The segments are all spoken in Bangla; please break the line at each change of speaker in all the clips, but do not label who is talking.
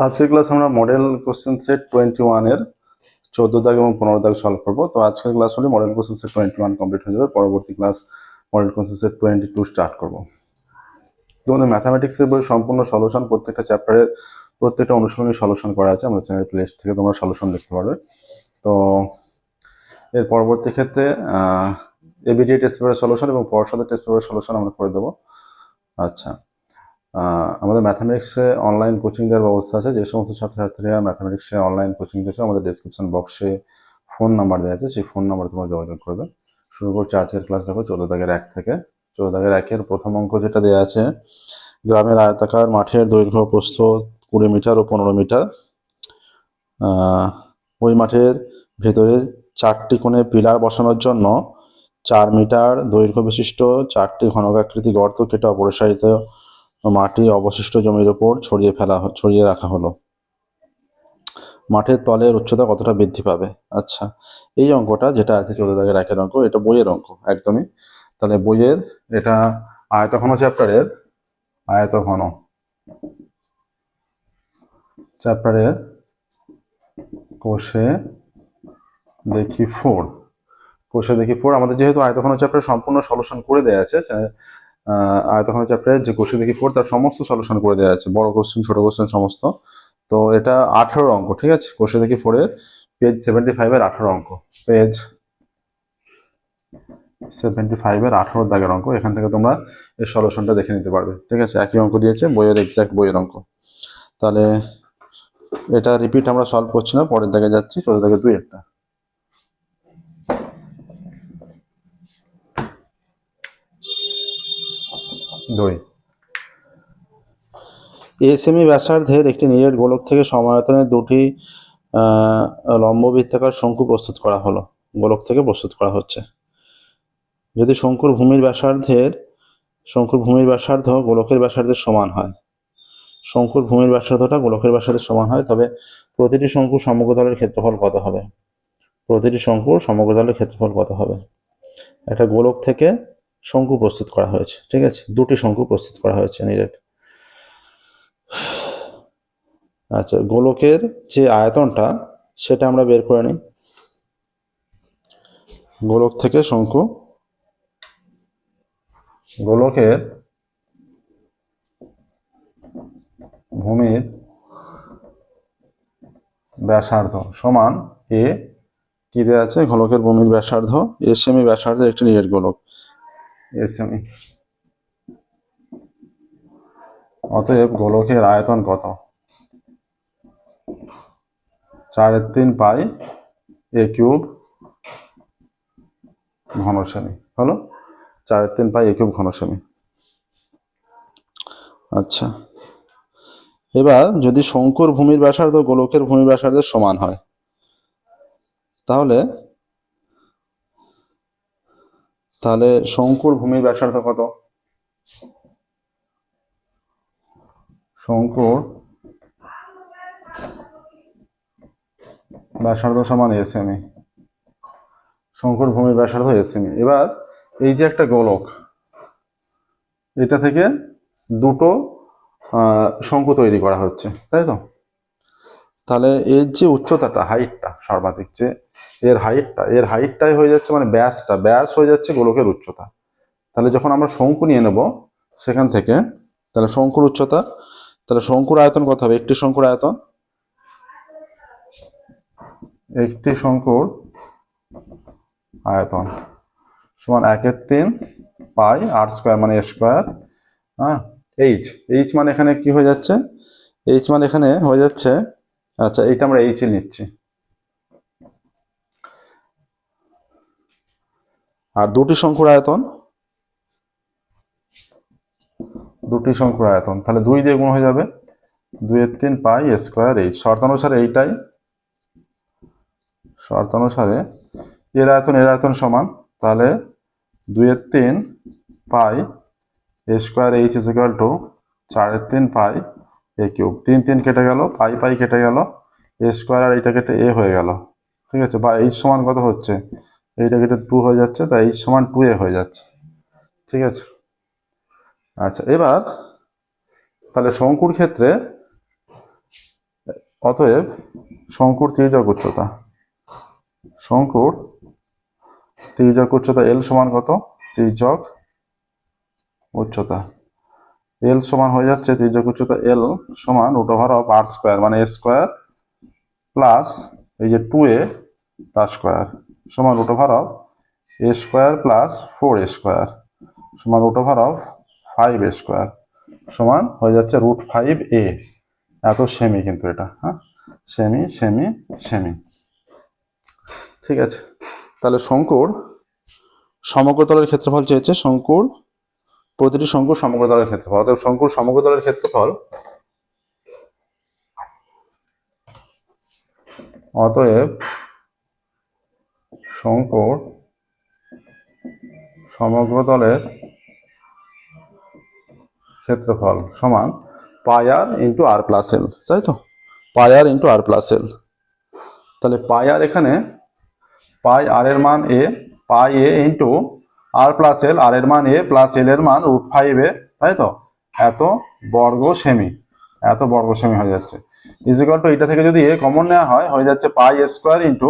আজকের ক্লাস আমরা মডেল কোশ্চেন সেট 21 এর 14 দাগ এবং 15 দাগ সলভ করবো। তো আজকের ক্লাস হলে মডেল কোশ্চেন সেট 21 কমপ্লিট হয়ে যাবে। পরবর্তী class model question set 22 start করবো। তোমাদের ম্যাথামেটিক্সের বই সম্পূর্ণ সলিউশন, প্রত্যেকটা চ্যাপ্টারের প্রত্যেকটা অনুশীলনী সলিউশন করা আছে আমাদের চ্যানেল প্লেলিস্ট থেকে, তোমরা সলিউশন দেখতে পারবে। তো এর পরবর্তী ক্ষেত্রে এবিডি টেস্ট পেপারের সলিউশন এবং পর্ষদের টেস্ট পেপারের সলিউশন আমরা করে দেবো। আচ্ছা, আমাদের ম্যাথামেটিক্সে অনলাইন কোচিং দেওয়ার ব্যবস্থা আছে। যে সমস্ত ছাত্রছাত্রীরা ম্যাথামেটিক্সে অনলাইন কোচিং দিচ্ছে, আমাদের ডেসক্রিপশন বক্সে ফোন নাম্বার দেওয়া আছে, সেই ফোন নাম্বারে তোমরা যোগাযোগ করবে। শুরু করছি আজকের ক্লাস। দেখো 14 দাগের 1 থেকে। 14 দাগের 1-এর প্রথম অঙ্ক যেটা দেওয়া আছে, গ্রামের আয়তাকার মাঠের দৈর্ঘ্য প্রস্থ 20 মিটার ও 15 মিটার। ওই মাঠের ভেতরে 4টি কোণে পিলার বসানোর জন্য 4 মিটার দৈর্ঘ্য বিশিষ্ট 4টি ঘনকাকৃতি গর্ত কেটে অপসারিত মাটি অবশিষ্ট জমির উপর ছড়িয়ে রাখা হলো। মাঠের তলের উচ্চতা কতটা বৃদ্ধি পাবে? আচ্ছা, এই অঙ্কটা যেটা আছে 14 দাগের 1-এর অঙ্ক, এটা বইয়ের অঙ্ক একদমই। তাহলে বইয়ের এটা আয়তঘন চ্যাপ্টারের কোষে দেখি 4। আমাদের যেহেতু আয়তঘন চ্যাপ্টার সম্পূর্ণ সলিউশন করে দেওয়া আছে, আয়তঘন চ্যাপ্টারের যে কোষে দেখি 4 তার সমস্ত সলিউশন করে দেওয়া আছে, বড় কোশ্চেন ছোট কোশ্চেন সমস্ত। তো এটা 18 অঙ্ক, ঠিক আছে। কোষে দেখি 4 এর পেজ 75 এর 18 অঙ্ক, পেজ 75 এর 18 দাগের অঙ্ক। এখান থেকে তোমরা এর সলিউশনটা দেখে নিতে পারবে, ঠিক আছে। একই অঙ্ক দিয়েছে, বইয়ের এক্সাক্ট বইয়ের অঙ্ক। তাহলে এটা রিপিট আমরা সলভ করছি না, পরের দাগে যাচ্ছি। 14 দাগে 2-একটা। সেমি ব্যাসার্ধের একটি নিরেট গোলক থেকে সমায়তনের দুটি লম্ববৃত্তাকার শঙ্কু প্রস্তুত করা হলো। গোলক থেকে প্রস্তুত করা হচ্ছে। যদি শঙ্কুর ভূমির ব্যাসার্ধ গোলকের ব্যাসার্ধের সমান হয়, শঙ্কুর ভূমির ব্যাসার্ধটা গোলকের ব্যাসার্ধের সমান হয়, তবে প্রতিটি শঙ্কুর সমগ্রতলের ক্ষেত্রফল কত হবে? একটা গোলক থেকে শঙ্কু প্রস্তুত করা হয়েছে, ঠিক আছে। দুটি শঙ্কু প্রস্তুত করা হয়েছে নিরেট। আচ্ছা, গোলকের যে আয়তনটা সেটা আমরা বের করে নিই। গোলক থেকে শঙ্কু, গোলকের ভূমির ব্যাসার্ধ সমান এ, কি দেওয়া আছে? গোলকের ভূমির ব্যাসার্ধ এ সেমি ব্যাসার্ধের একটি নিরেট গোলক, এ সেমি। অতএব গোলকের আয়তন কত? 4/3 পাই a কিউব ঘন সেমি হলো। 4/3 পাই a কিউব ঘন সেমি। আচ্ছা, এবার যদি শঙ্কুর ভূমির ব্যাসার্ধ গোলকের ভূমির ব্যাসার্ধের সমান হয়, তাহলে শঙ্কুর ভূমির ব্যাসার্ধ কত? শঙ্কুর ব্যাসার্ধ সমান এ সেমি। শঙ্কুর ভূমির ব্যাসার্ধ এ সেমি। এবার এই যে একটা গোলক, এটা থেকে দুটো শঙ্কু তৈরি করা হচ্ছে, তাই তো? তাহলে এর যে উচ্চতাটা, হাইটটা, সর্বাধিক যে এর হাইটটাই হয়ে যাচ্ছে, মানে ব্যাস হয়ে যাচ্ছে গোলকের উচ্চতা। তাহলে যখন আমরা শঙ্কু নিয়ে নেব সেখান থেকে, তাহলে শঙ্কুর উচ্চতা, তাহলে শঙ্কুর আয়তন কত হবে? একটি শঙ্কুর আয়তন সমান 1/3 পাই আর স্কোয়ার, মানে এ স্কোয়ার। হ্যাঁ, এইচ মানে এখানে কি হয়ে যাচ্ছে? এইচ মানে এখানে হয়ে যাচ্ছে, আচ্ছা এইটা আমরা এইচ নিচ্ছি। আর দুটি শঙ্কুর আয়তন, তাহলে 2 দিয়ে গুণ হয়ে যাবে, 2/3 পাই এ স্কোয়ার এইচ। শর্তানুসারে এর আয়তন সমান, তাহলে 2/3 pi A square H is equal to 4/3 pi A cube. 3 কেটে গেল, পাই কেটে গেল, এ স্কোয়ার আর এইটা কেটে এ হয়ে গেল, ঠিক আছে। বা এইচ সমান কত হচ্ছে? এইটা কেটে 2 হয়ে যাচ্ছে, তাই এইচ সমান 2a হয়ে যাচ্ছে, ঠিক আছে। আচ্ছা, এবার তাহলে শঙ্কুর ক্ষেত্রে অতএব শঙ্কুর তির্যক উচ্চতা, শঙ্কুর তির্যক উচ্চতা এল সমান কত? তির্যক উচ্চতা এল সমান হয়ে যাচ্ছে, তির্যক উচ্চতা এল সমান root over of r square, মানে এ স্কোয়ার প্লাস এই যে 2a তার স্কোয়ার সমান root over of A square plus 4a square সমান root over of 5a square সমান হয়ে যাচ্ছে √5a। এত সেমি কিন্তু এটা, হ্যাঁ, সেমি সেমি সেমি। ঠিক আছে, তাহলে শঙ্কুর সমগ্রতলের ক্ষেত্রফল চেয়েছে, শঙ্কুর প্রতিটি শঙ্কুর সমগ্রতলের ক্ষেত্রফল, অর্থাৎ শঙ্কুর সমগ্রতলের ক্ষেত্রফল, অতএব শঙ্কুর সমগ্রতলের ক্ষেত্রফল সমান পাই আর ইন্টু আর প্লাস এল, তাই তো, পাই আর ইন্টু আর প্লাস এল। তাহলে পাই আর, এখানে পাই আর এর মান এ, পাই এ ইন্টু আর প্লাস এল, আর এর মান এ প্লাস এল এর মান √5a, তাই তো, এত বর্গ সেমি, এত বর্গ সেমি হয়ে যাচ্ছে। ইজিক্যাল টু এটা থেকে যদি এ কমন নেওয়া হয় হয়ে যাচ্ছে পাই স্কোয়ার ইন্টু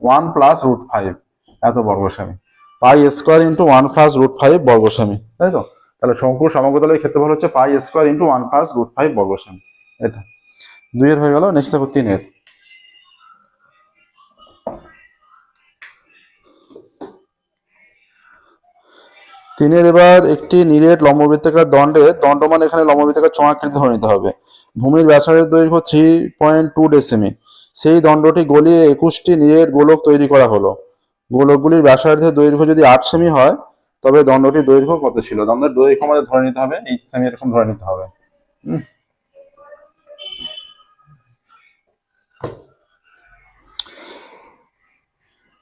1 প্লাস √5 এত বর্গ সেমি, পাই স্কোয়ার ইন্টু 1 প্লাস √5 বর্গ সেমি, তাই তো। তাহলে শঙ্কুর সমগ্রতলের ক্ষেত্রফল হচ্ছে পাই স্কোয়ার ইন্টু 1 প্লাস √5 বর্গ সেমি। এটা 2 এর হয়ে গেল। নেক্সট দেখো 3 এর। 3 এর এবার একটি নিরেট লম্ববৃত্তাকার দণ্ডের দণ্ডমান, এখানে লম্ববৃত্তাকার চোঙাকৃতি ধরে নিতে হবে। ভূমির ব্যাসার্ধের দৈর্ঘ্য 3.2 ডেসিমি। সেই দণ্ডটি গলিয়ে 21টি নিরেট গোলক তৈরি করা হলো। গোলকগুলির ব্যাসার্ধের দৈর্ঘ্য যদি 8 সেমি হয় তবে দণ্ডটির দৈর্ঘ্য কত ছিল? দণ্ডের দৈর্ঘ্য আমাদের ধরে নিতে হবে 8 সেমি, এরকম ধরে নিতে হবে।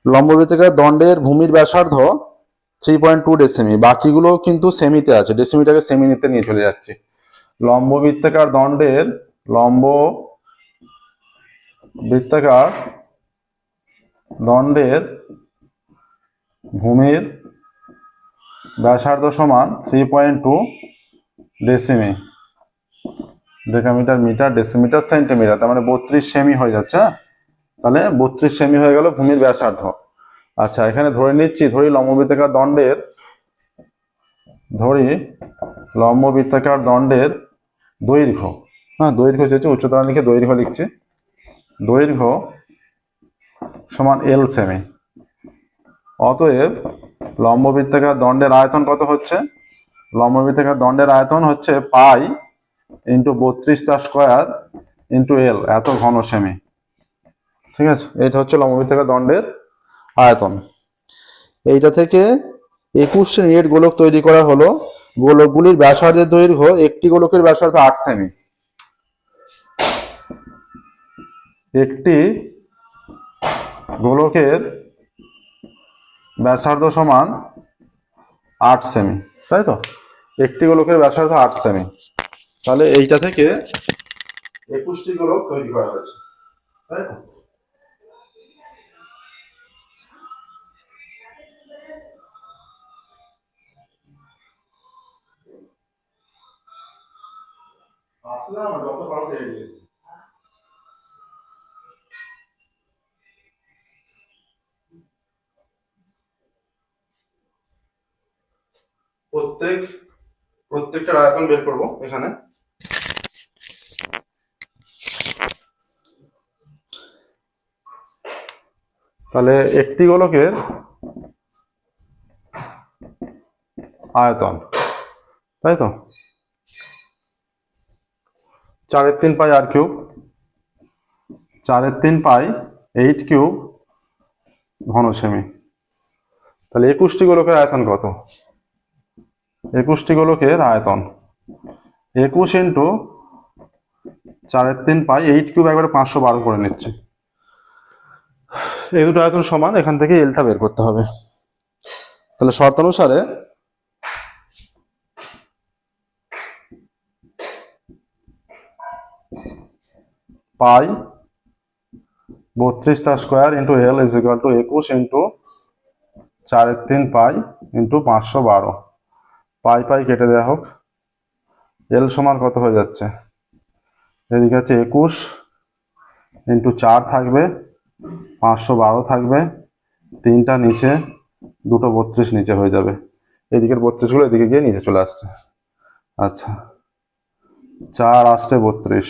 লম্ববৃত্তাকার দণ্ডের ভূমির ব্যাসার্ধ 3.2 ডেসিমি, বাকিগুলো কিন্তু সেমিতে আছে, ডেসিমিটাকে সেমিতে নিয়ে চলে যাচ্ছে। লম্ববৃত্তাকার দণ্ডের, লম্ববৃত্তাকার দণ্ডের ভূমির ব্যাসার্ধ সমান 3.2 ডেসিমি, ডেকামিটার মিটার ডেসিমিটার সেন্টিমিটার, তার মানে 32 সেমি হয়ে যাচ্ছে। তাহলে 32 সেমি হয়ে গেল ভূমির ব্যাসার্ধ। আচ্ছা, এখানে ধরে নিচ্ছি, ধরি লম্ববৃত্তাকার দণ্ডের দৈর্ঘ্য, হ্যাঁ দৈর্ঘ্য চেয়েছে, উচ্চতা লিখে দৈর্ঘ্য লিখছি, দৈর্ঘ্য সমান এল সেমি। অতএব লম্ববৃত্তাকার দণ্ডের আয়তন কত হচ্ছে? লম্ববৃত্তাকার দণ্ডের আয়তন হচ্ছে পাই ইন্টু 32 তার স্কোয়ার ইন্টু এল, এত ঘন সেমি। ঠিক আছে, এটা হচ্ছে লম্ববৃত্তাকার দণ্ডের আয়তন। এইটা থেকে 21টি নিরেট গোলক তৈরি করা হলো। গোলকগুলির ব্যাসার্ধের দৈর্ঘ্য, একটি গোলকের ব্যাসার্ধ 8 সেমি, একটি গোলকের ব্যাসার্ধ সমান 8 সেমি, তাই তো, একটি গোলকের ব্যাসার্ধ 8 সেমি। তাহলে এইটা থেকে 21টি গোলক তৈরি করা হয়েছে, তাই তো। আসলে আমরা যত ভালো তৈরি দিয়েছি। প্রত্যেকটার আয়তন বের করব এখানে। তাহলে একটি গোলকের আয়তন, তাই তো, 4/3 পাই আর কিউব, 4/3 পাই 8 কিউব ঘন সেমি। তাহলে 21টি গোলকের আয়তন কত? 21টি গোলকের আয়তন 21 ইন্টু 4/3 পাই 8 কিউব, একবারে 512 করে নিচ্ছে। এই দুটো আয়তন সমান, এখান থেকে এলটা বের করতে হবে। তাহলে শর্তানুসারে পাই 32 তার square into L is equal two 21 into 4/3 pi into 512। পাই পাই কেটে দেওয়া হোক, এল সমান কত হয়ে যাচ্ছে? এদিকে আছে 21 ইন্টু 4 থাকবে, 512 থাকবে, 3টা নিচে, 2টো 32 নিচে হয়ে যাবে। এদিকের 32 গুলো এদিকে গিয়ে নিচে চলে আসছে। আচ্ছা, 4 আসতে 32,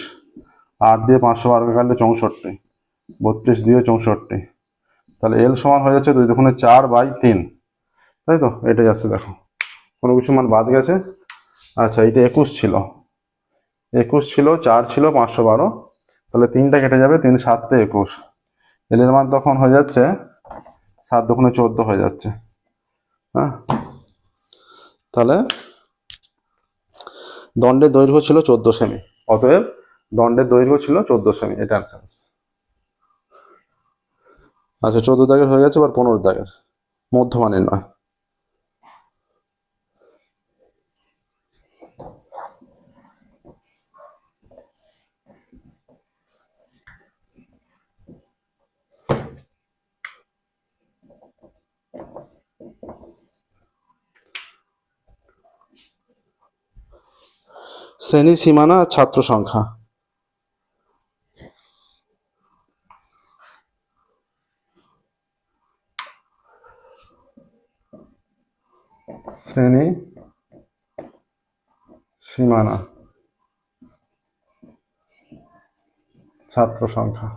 8 দিয়ে 512 কাটলে 64, 32 দিয়ে 64, তাহলে এল সমান হয়ে যাচ্ছে 2 দুগুণে 4/3, তাই তো? এটাই আসছে, দেখো কোনো কিছু মান বাদ গেছে। আচ্ছা, এইটা 21 ছিল, 21 ছিল, 4 ছিল, 512, তাহলে 3টা কেটে যাবে, 3 7 21, এল এর মান তখন হয়ে যাচ্ছে 7 দুগুণে 14 হয়ে যাচ্ছে। হ্যাঁ, তাহলে দণ্ডের দৈর্ঘ্য ছিল 14 সেমি, অতএব দণ্ডের দৈর্ঘ্য ছিল 14 সেমি, এটা আনসার। আচ্ছা, 14 দাগের হয়ে গেছে, এবার 15 দাগের মধ্যমা নির্ণয়। শ্রেণী সীমানা, ছাত্র সংখ্যা। শ্রেণী সীমানা, ছাত্র সংখ্যা।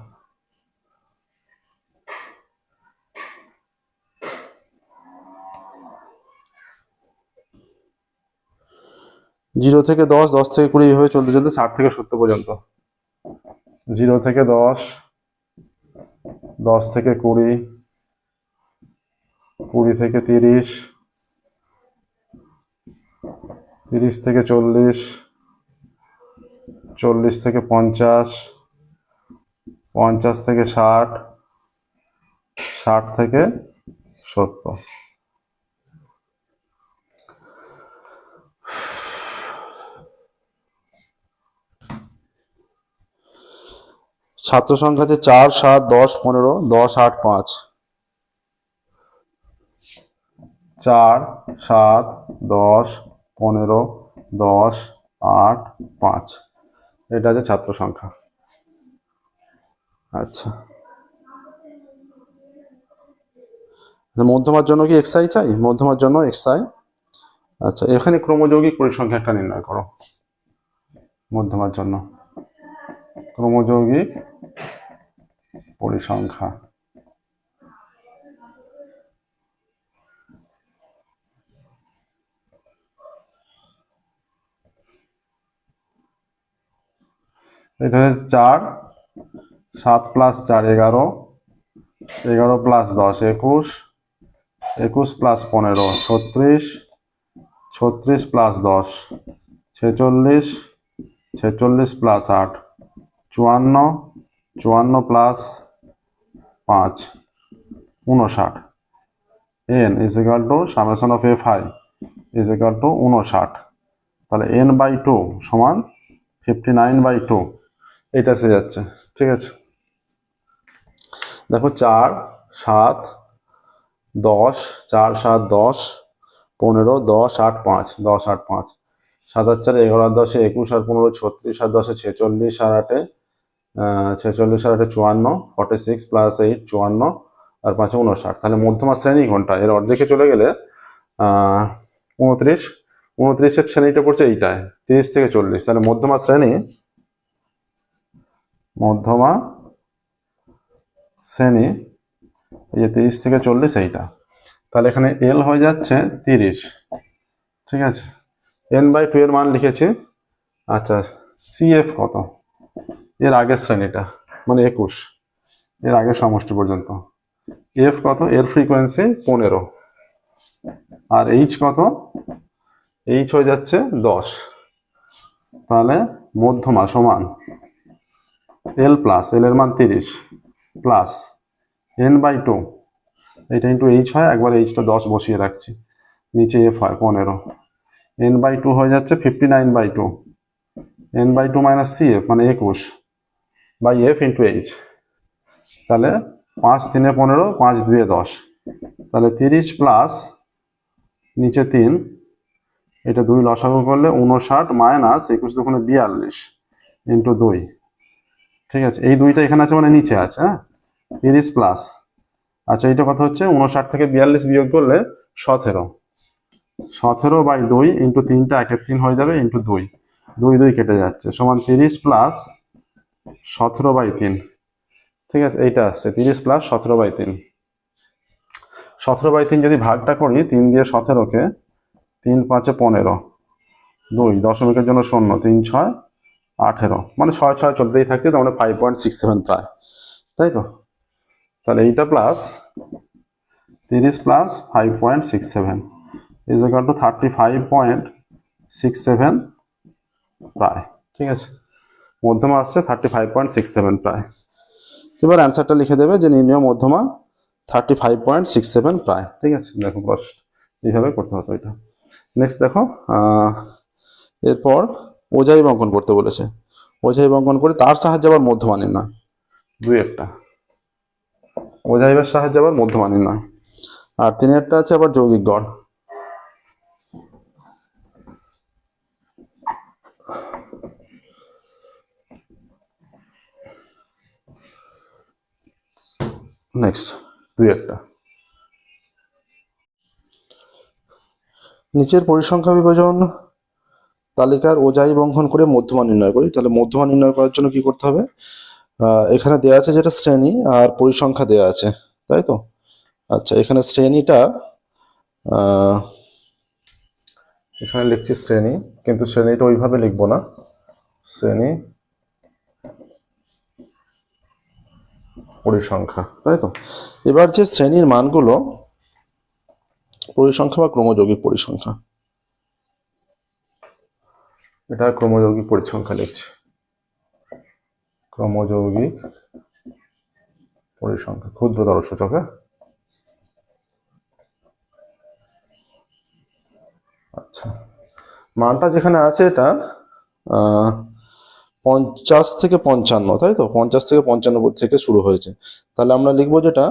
জিরো থেকে 10, 10 থেকে 20, এইভাবে চলতে চলতে 60 থেকে 70 পর্যন্ত। 0 থেকে 10, 10 থেকে 20, 20 থেকে 30, 30 থেকে 40, 40 থেকে 50, 50 থেকে 60, 60 থেকে 70। ছাত্র সংখ্যা আছে 4, 7, 10, 15, 10, 8, 5। 4, 7, 10, 15, 10, 8, 5, এটা আছে ছাত্র সংখ্যা। আচ্ছা, মধ্যমার জন্য কি xi চাই? মধ্যমার জন্য xi। আচ্ছা, এখানে ক্রমযৌগিক পরিসংখ্যা একটা নির্ণয় করো মধ্যমার জন্য। ক্রমযৌগিক পরিসংখ্যা। এটা হচ্ছে 4, 7 plus 4 11, 11 plus 10 21, 21 plus 15 36, 36 plus 10 46, 46 plus 8 54, 54 plus 5 59। n is equal to summation of fi is equal to 59, তাহলে n/2 সমান 59/2, এটা এসে যাচ্ছে। ঠিক আছে, দেখো 4, 7, 10, 4, 7, 10, 15, 10, 8, 5, 10, 8, 5, 7 আর 4 11 আর 10 21 আর 15 36 আর 10 46 আর 8 46 আর 8 54, 46 প্লাস 8 54 আর 5 59। তাহলে মধ্যমা শ্রেণী কোনটা? এর অর্ধেকে চলে গেলে 29, 29-এর শ্রেণীটা পড়ছে এইটায় 30 থেকে 40, তাহলে মধ্যমা শ্রেণী, মধ্যমা শ্রেণী এই যে 30 থেকে 40 এইটা, তাহলে এখানে এল হয়ে যাচ্ছে 30। ঠিক আছে, n/2 এর মান লিখেছি। আচ্ছা, সিএফ কত? এর আগের শ্রেণীটা মানে 21, এর আগের সমষ্টি পর্যন্ত। এফ কত? এর ফ্রিকোয়েন্সি 15, আর এইচ কত? এইচ হয়ে যাচ্ছে 10। তাহলে মধ্যমা সমান এল প্লাস, এল এর মান 30 প্লাস n/2, এটা ইন্টু এইচ হয়, একবার এইচটা 10 বসিয়ে রাখছি, নিচে এফ হয় 15, n/2 হয়ে যাচ্ছে 59/2, n/2 মাইনাস সিএফ মানে 21 বাই এফ ইন্টু এইচ। তাহলে 5 3 15, 5 2 10, তাহলে 30 প্লাস নিচে 3, এটা 2 লসাগু করলে 59 মাইনাস 21 দুগুণে 42 ইন্টু 2, ঠিক আছে, এই দুইটা এখানে আছে মানে নিচে আছে, হ্যাঁ 30 প্লাস, আচ্ছা এটা কথা হচ্ছে 59 থেকে 42 বিয়োগ করলে 17, 17/2 ইন্টু 3টা 1-3 হয়ে যাবে ইন্টু 2, 2 কেটে যাচ্ছে সমান 30 প্লাস 17/3। ঠিক আছে, এইটা আসছে 30 প্লাস 17/3। 17/3 যদি ভাগটা করি 3 দিয়ে 17কে, 3 5 15, 2 দশমিকের জন্য 0, 3 6 18, মানে 6 6 চলতেই থাকছে, তার মানে 5.67 প্রায়, তাই তো। তাহলে এইটা plus 30 plus 5.67 is equal two 35.67 প্রায়। ঠিক আছে, মধ্যমা আসছে 35.67 প্রায়। এবার অ্যান্সারটা লিখে দেবে যে নির্ণয় মধ্যমা 35.67 প্রায়। ঠিক আছে, দেখো বস এইভাবে করতে হতো এটা। নেক্সট দেখো, এরপর ওজাই অঙ্কন করতে বলেছে। ওজাই অঙ্কন করে তার সাহায্যে আবার মধ্যমা নির্ণয়, দুই একটা ওজাইবের সাহায্যে আবার মধ্যমা নির্ণয়, আর তিনেরটা আছে আবার যৌগিক গড়। নেক্সট দুই একটা নিচের পরিসংখ্যা বিভাজন তালিকার ওজাই অঙ্কন করে মধ্যমা নির্ণয় করি। তাহলে মধ্যমা নির্ণয় করার জন্য কি করতে হবে, এখানে দেওয়া আছে যেটা শ্রেণী আর পরিসংখ্যা দেওয়া আছে, তাই তো। আচ্ছা এখানে শ্রেণীটা, এখানে লিখছি শ্রেণী, কিন্তু শ্রেণীটা ওইভাবে লিখবো না, শ্রেণী পরিসংখ্যা, তাই তো। এবার যে শ্রেণীর মানগুলো পরিসংখ্যা বা ক্রমযৌগিক পরিসংখ্যা, এটা ক্রমযৌগিক পরিসংখ্যা লিখছি, ক্রমযৌগিক পরিসংখ্যা ক্ষুদ্রতর সূচকে। আচ্ছা মানটা যেখানে আছে এটা 50 থেকে 55, তাই তো, 50 থেকে 55 থেকে শুরু হয়েছে। তাহলে আমরা লিখবো যেটা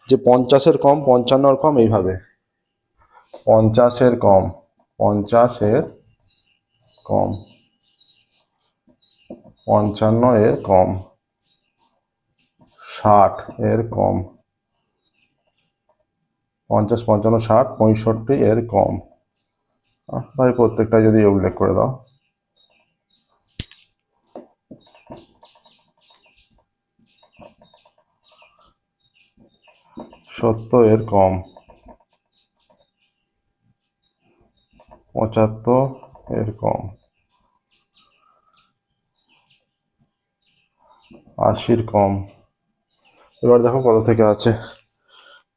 যে 50-এর কম, 55-এর কম, এইভাবে 50-এর কম, 50-এর কম, 55-এর কম, 60-এর কম, 50 55 60 65-এর কম। ভাই প্রত্যেকটা যদি উল্লেখ করে দাও। সত্তর-এর কম, 75-এর কম, 80-র কম। এবার দেখো কত থেকে আছে,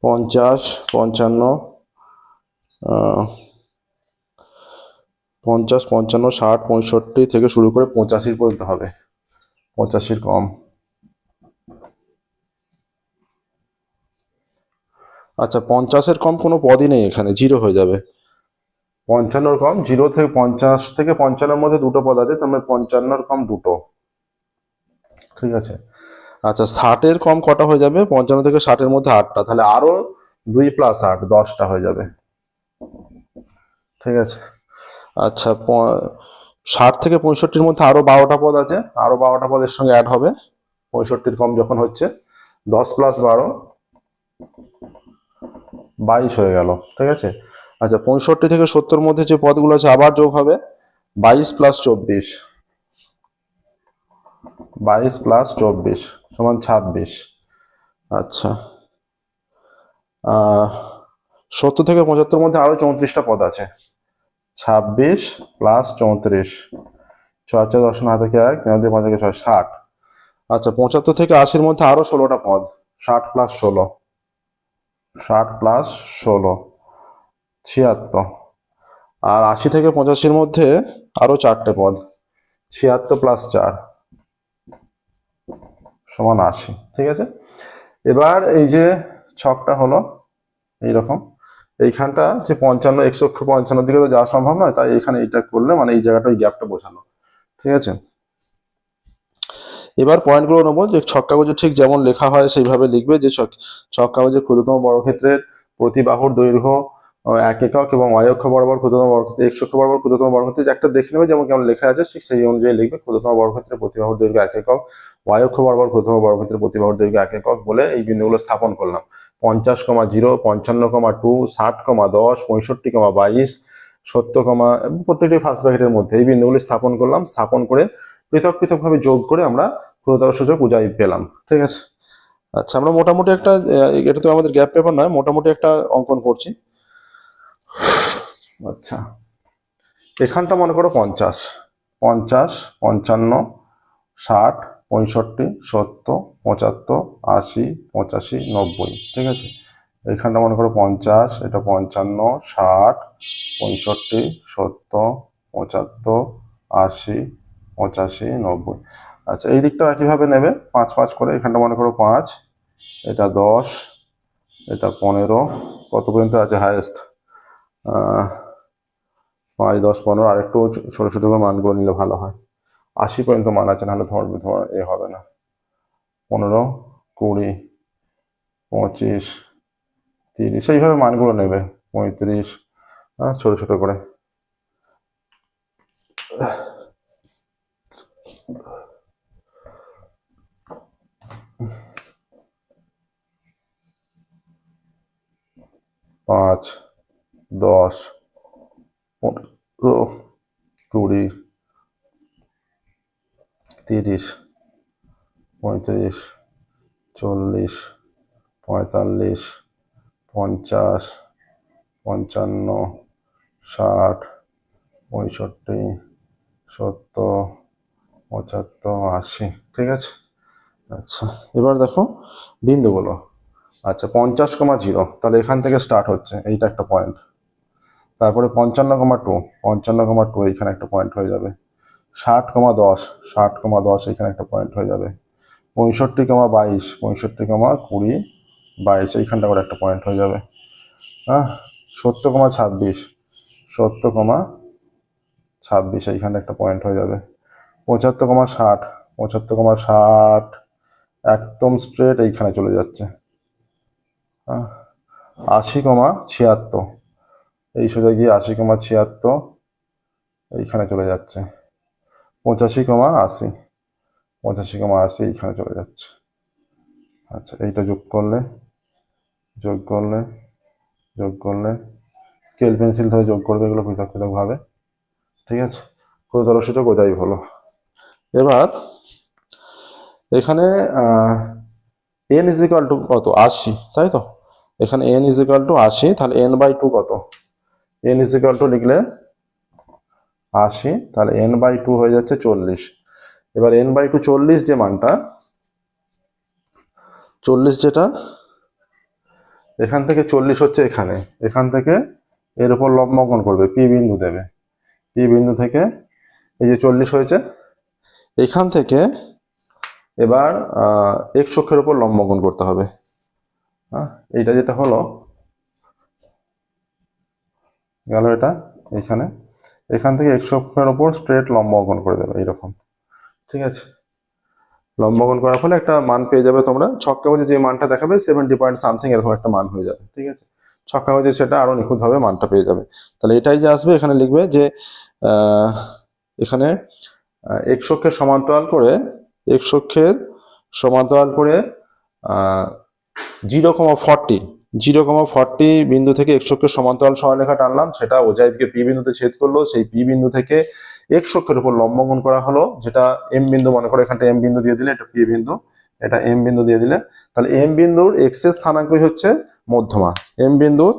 50 55 50 55 60 65 থেকে শুরু করে 85 পর্যন্ত হবে, 85-র কম। আচ্ছা 50-এর কম কোনো পদই নেই এখানে, জিরো হয়ে যাবে। 55-র কম, 0 থেকে 50 থেকে 55-এর মধ্যে দুটো পদ আছে, তার মানে 55-এর কম দুটো। ঠিক আছে, আচ্ছা 60-এর কম কটা হয়ে যাবে, 55 থেকে 60-এর মধ্যে 8টা, তাহলে আরো 2 প্লাস 8 10টা হয়ে যাবে। ঠিক আছে, আচ্ছা 60 থেকে 65-র মধ্যে আরো 12টা পদ আছে, আরো 12টা পদের সঙ্গে অ্যাড হবে। 65-র কম যখন হচ্ছে 10 প্লাস 12 22 হয়ে গেল। ঠিক আছে, আচ্ছা 65 থেকে 70-র মধ্যে যে পদগুলো আছে আবার যোগ হবে, 22 প্লাস 24, 22 প্লাস 24 সমান 26। আচ্ছা 70 থেকে 75-র মধ্যে আরো 34টা পদ আছে, 26 প্লাস 34, 6 4 10 না থেকে 1 3 থেকে 5 থেকে 6 60। আচ্ছা 75 থেকে 80-র মধ্যে আরো 16টা পদ, 60 প্লাস 16, 60 প্লাস 16 76। আর 80 থেকে 85-র মধ্যে আরো 4টে পদ, 76 প্লাস 4 সমান 80। ঠিক আছে, এবার এই যে ছকটা হলো এইরকম, এইখানটা যে 55 x অক্ষ 55 দিকে তো যাওয়া সম্ভব নয়, তাই এখানে এটা করলে মানে এই জায়গাটা ওই গ্যাপটা বোঝানো। ঠিক আছে, এবার পয়েন্টগুলো নেবো, যে ছক কাগজে ঠিক যেমন লেখা হয় সেইভাবে লিখবে, যে ছক কাগজের ক্ষুদ্রতম বর্গক্ষেত্রের প্রতি বাহুর দৈর্ঘ্য এক একক এবং y অক্ষ বরাবর ক্ষুদ্রতম বর্গক্ষেত্রে x অক্ষ বরাবর ক্ষুদ্রতম বর্গক্ষেত্রে একটা দেখে নেবে যেমন কেমন লেখা আছে ঠিক সেই অনুযায়ী লিখবে। ক্ষুদ্রতম বর্গক্ষেত্রের প্রতিবাহুর দৈর্ঘ্য 1 একক, y অক্ষ বরাবর ক্ষুদ্রতম বর্গক্ষেত্রের প্রতিবাহুর দৈর্ঘ্য 1 একক বলে এই বিন্দুগুলো স্থাপন করলাম। 50,0, 55,2, 60,10, 65,22, 70, প্রত্যেকটি ফার্স্ট ব্র্যাকেটের মধ্যে এই বিন্দুগুলি স্থাপন করলাম। স্থাপন করে পৃথক পৃথকভাবে যোগ করে আমরা ক্ষুদ্রতর সূচক উজাই পেলাম। ঠিক আছে। আচ্ছা, আমরা মোটামুটি একটা, এটা তো আমাদের গ্যাপ পেপার নয়, মোটামুটি একটা অঙ্কন করছি। আচ্ছা, এখানটা মনে করো 50, 50, 55, 60, 65, 70, 75, 80, 85, 90। ঠিক আছে। এখানটা মনে করো 50, এটা 55, 60, 65, 70, 75, 80, 85, 90। আচ্ছা, এই দিকটাও একইভাবে নেবে 5 5 করে। এখানটা মনে করো 5, এটা 10, এটা 15, কত পর্যন্ত আছে হাইয়েস্ট? 5, 10, 15, আর একটু ছোট ছোট করে মানগুলো নিলে ভালো হয়। 80 পর্যন্ত মান আছে, নাহলে এ হবে না। 15, 20, 25, 30, এইভাবে মানগুলো নেবে। 35, ছোট ছোট করে। পাঁচ, 10, 15, 20, 30, 35, 40, 45, 50, 55, 60, 65, 70, 75, 80। ঠিক আছে। আচ্ছা, এবার দেখো বিন্দুগুলো। আচ্ছা, 50,0, তাহলে এখান থেকে স্টার্ট হচ্ছে, এইটা একটা পয়েন্ট। তারপরে 55,2, 55,2 এইখানে একটা পয়েন্ট হয়ে যাবে। 60,10, 60,10 এইখানে একটা পয়েন্ট হয়ে যাবে। 65,22, 65,20, 22 এইখানটা করে একটা পয়েন্ট হয়ে যাবে। 70,26, 70,26 এইখানে একটা পয়েন্ট হয়ে যাবে। 75,60, 75,60 একদম স্ট্রেট এইখানে চলে যাচ্ছে। 80,76 এই সোজা গিয়ে 80,76 এইখানে চলে যাচ্ছে। 85,80, 85,80 এইখানে চলে যাচ্ছে। আচ্ছা, এইটা যোগ করলে স্কেল পেন্সিল ধরে যোগ করবে, এগুলো পৃথক পৃথক ভাবে। ঠিক আছে। ক্ষুদ্রতর সূচক ওটাই হলো। এবার এখানে n ইজ ইকুয়াল টু কত? 80, তাই তো? এখানে n ইজ ইকুয়াল টু 80, তাহলে n/2 কত? n ইজ ইকুয়াল টু লিখলে 80, তাহলে n/2 হয়ে যাচ্ছে 40। এবার n/2 40 যে মানটা, 40 যেটা এখান থেকে 40 হচ্ছে এখানে, এখান থেকে এর উপর লম্ব অঙ্কন করবে, পি বিন্দু দেবে। পি বিন্দু থেকে এই যে 40 হয়েছে, এখান থেকে এবার x অক্ষের উপর লম্ব অঙ্কন করতে হবে। এইটা যেটা হলো গেল, এটা এখানে, এখান থেকে x অক্ষের উপর স্ট্রেট লম্ব অঙ্কন করে দেবে এইরকম। ঠিক আছে। লম্ব অঙ্কন করার ফলে একটা মান পেয়ে যাবে তোমরা। ছক কাগজে যে মানটা দেখাবে 70 পয়েন্ট সামথিং এরকম একটা মান হয়ে যাবে। ঠিক আছে। ছক কাগজে সেটা আরো নিখুঁতভাবে মানটা পেয়ে যাবে। তাহলে এটাই যে আসবে, এখানে লিখবে যে এখানে x অক্ষের সমান্তরাল করে 0,40 বিন্দু থেকে x অক্ষের সমান্তরাল সরলরেখা টানলাম, সেটা ওজাইকে পি বিন্দুতে ছেদ করলো। সেই পি বিন্দু থেকে x অক্ষের উপর লম্ব অঙ্কন করা হলো, যেটা m বিন্দু মনে করে, এখানটা m বিন্দু দিয়ে দিলে, এটা পি বিন্দু, এটা m বিন্দু দিয়ে দিলে, তাহলে m বিন্দুর x এর স্থানাঙ্কই হচ্ছে মধ্যমা। m বিন্দুর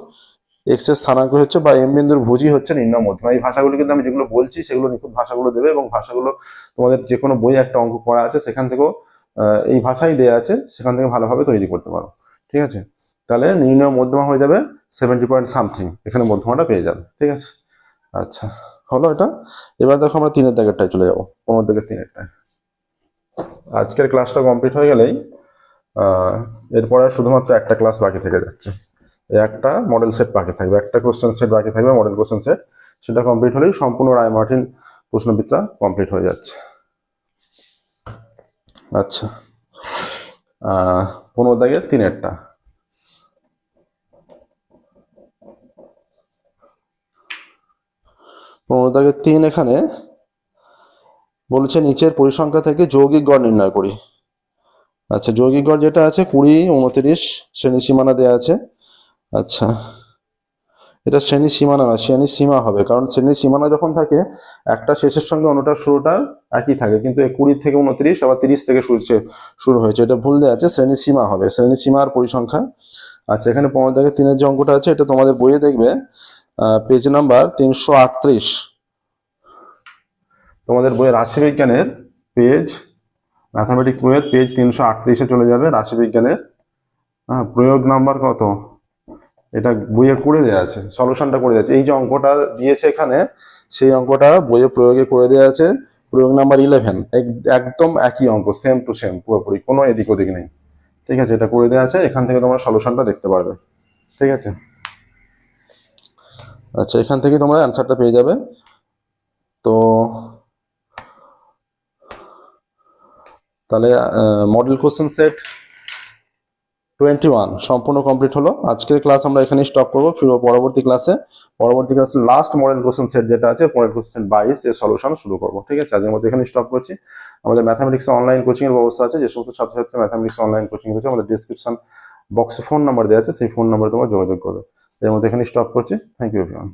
x এর স্থানাঙ্ক হচ্ছে, বা m বিন্দুর ভুজই হচ্ছে নির্ণয় মধ্যমা। এই ভাষাগুলো কিন্তু আমি যেগুলো বলছি সেগুলো নিখুঁত ভাষাগুলো দেবে, এবং ভাষাগুলো তোমাদের যে কোনো বই একটা অঙ্ক করা আছে সেখান থেকেও এই ভাষাই দেওয়া আছে, সেখান থেকে ভালোভাবে তৈরি করতে পারো। ঠিক আছে। তাহলে নির্ণয় মধ্যমা হয়ে যাবে 70 পয়েন্ট সামথিং, এখানে মধ্যমাটা পেয়ে যাবে। ঠিক আছে। আচ্ছা, হলো এটা। এবার দেখো আমরা 3-এর দাগেরটায় চলে যাবো, 15 থেকে 3-এরটায়। আজকের ক্লাসটা কমপ্লিট হয়ে গেলেই এরপরে শুধুমাত্র একটা ক্লাস বাকি থেকে যাচ্ছে। একটা মডেল সেট বাকি থাকবে, একটা কোশ্চেন সেট বাকি থাকবে, মডেল কোশ্চেন সেট। সেটা কমপ্লিট হলেই সম্পূর্ণ রায় মার্টিন প্রশ্নবিদ্যা কমপ্লিট হয়ে যাচ্ছে। আচ্ছা, 15 দাগের 3-এরটা। 15-3 এখানে বলেছে নিচের পরিসংখ্যা থেকে যৌগিক গড় নির্ণয় করি। আচ্ছা, যৌগিক গড় যেটা আছে 20, 29 শ্রেণী সীমানা দেওয়া আছে। আচ্ছা, এটা শ্রেণী সীমানা না, শ্রেণী সীমা হবে, কারণ শ্রেণীর সীমানা যখন থাকে একটা শেষের সঙ্গে অন্যটার শুরুটা একই থাকে, কিন্তু 20 থেকে 29 আবার 30 থেকে শুরু হয়েছে, এটা ভুল দেওয়া আছে, শ্রেণী সীমা হবে, শ্রেণী সীমা আর পরিসংখ্যা। আচ্ছা, এখানে 15-3 যে অঙ্কটা আছে এটা তোমাদের বইয়ে দেখবে পেজ নাম্বার 338, তোমাদের বইয়ের রাশিবিজ্ঞানের পেজ, ম্যাথামেটিক্স বইয়ের পেজ 338-এ চলে যাবে রাশিবিজ্ঞানের। হ্যাঁ, প্রয়োগ নাম্বার কত, এটা বইয়ে করে দেওয়া আছে, সলিউশনটা করে দেওয়া আছে। এই যে অঙ্কটা দিয়েছে এখানে, সেই অঙ্কটা বইয়ে প্রয়োগে করে দেওয়া আছে, প্রয়োগ নাম্বার 11। একদম একই অঙ্ক, সেম টু সেম, পুরোপুরি কোনো এদিক ওদিক নেই। ঠিক আছে, এটা করে দেওয়া আছে, এখান থেকে তোমরা সলিউশনটা দেখতে পারবে। ঠিক আছে, আচ্ছা, এখান থেকে তোমরা অ্যান্সারটা পেয়ে যাবে। তো তাহলে মডেল কোশ্চেন সেট 21 সম্পূর্ণ কমপ্লিট হলো। আজকের ক্লাস আমরা এখানেই স্টপ করবো। ফিরবো পরবর্তী ক্লাসে লাস্ট মডেল কোশ্চেন সেট যেটা আছে, মডেল কোশ্চেন 22 এর সলিউশন শুরু করবো। ঠিক আছে, আজকের মধ্যে এখানে স্টপ করছি। আমাদের ম্যাথামেটিক্স অনলাইন কোচিং এর ব্যবস্থা আছে, যে সমস্ত ছাত্রছাত্রী ম্যাথামেটিক্স অনলাইন কোচিং হচ্ছে, আমাদের ডিসক্রিপশন বক্সে ফোন নাম্বার দেওয়া আছে, সেই ফোন নাম্বারে তোমরা যোগাযোগ করবে। এর মধ্যে এখানে স্টপ করছি। Thank you everyone.